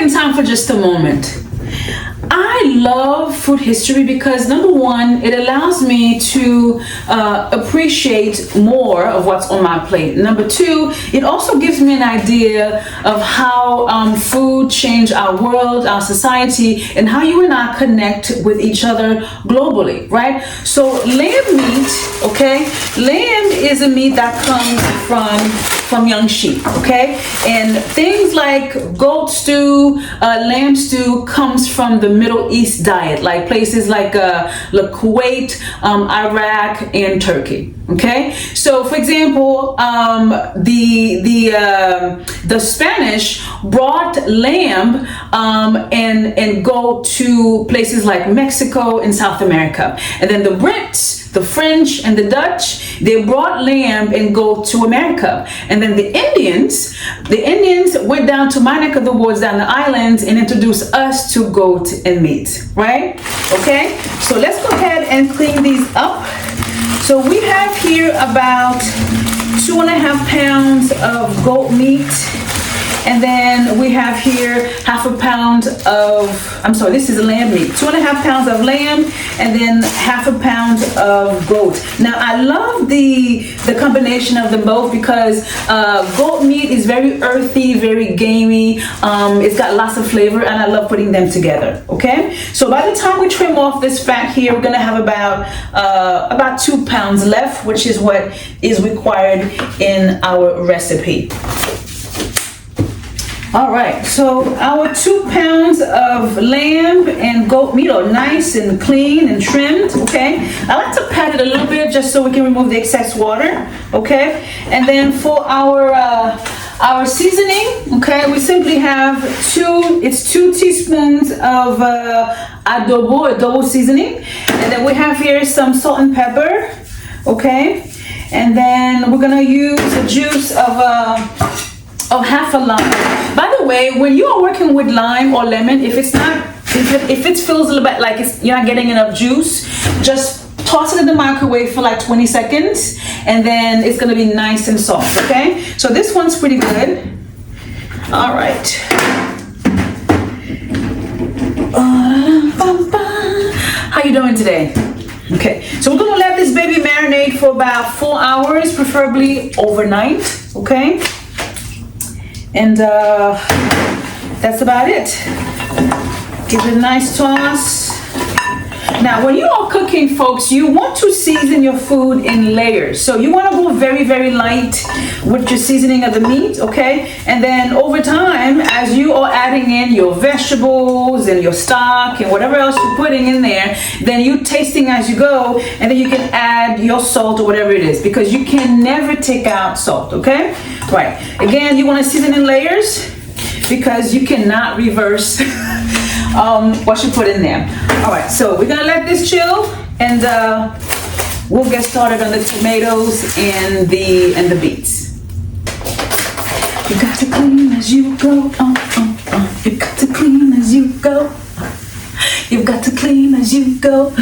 in time for just a moment. I love food history because number one, it allows me to appreciate more of what's on my plate. Number two, it also gives me an idea of how food changed our world, our society, and how you and I connect with each other globally, right? So lamb meat, okay? Lamb is a meat that comes from young sheep, okay? And things like goat stew, lamb stew comes from the Middle East diet, like places like Kuwait, Iraq, and Turkey. Okay, so for example, the Spanish brought lamb and go to places like Mexico and South America, and then the Brits, the French, and the Dutch, they brought lamb and go to America, and then the Indians went down to my neck of the woods, down the islands, and introduced us to goat and meat, right? Okay, so let's go ahead and clean these up. So we have here about 2.5 pounds of goat meat. And then we have here half a pound of, I'm sorry, this is lamb meat. 2.5 pounds of lamb and then half a pound of goat. Now I love the combination of them both because goat meat is very earthy, very gamey. It's got lots of flavor and I love putting them together, okay? So by the time we trim off this fat here, we're gonna have about 2 pounds left, which is what is required in our recipe. All right, so our 2 pounds of lamb and goat meat are nice and clean and trimmed, okay? I like to pat it a little bit just so we can remove the excess water, okay? And then for our seasoning, okay, we simply have 2 teaspoons of adobo seasoning. And then we have here some salt and pepper, okay? And then we're gonna use the juice of half a lime. By the way, when you are working with lime or lemon, if it feels a little bit like you're not getting enough juice, just toss it in the microwave for like 20 seconds and then it's gonna be nice and soft, okay? So this one's pretty good. All right. How you doing today? Okay, so we're gonna let this baby marinate for about 4 hours, preferably overnight, okay? And that's about it. Give it a nice toss. Now, when you are cooking, folks, you want to season your food in layers. So you want to go very, very light with your seasoning of the meat, okay? And then over time, as you are adding in your vegetables and your stock and whatever else you're putting in there, then you tasting as you go, and then you can add your salt or whatever it is, because you can never take out salt, okay? Right. Again, you want to season in layers because you cannot reverse what you put in there. All right, so we're gonna let this chill, and we'll get started on the tomatoes and the beets. You got to clean as you go. You got to clean as you go. You've got to clean as you go.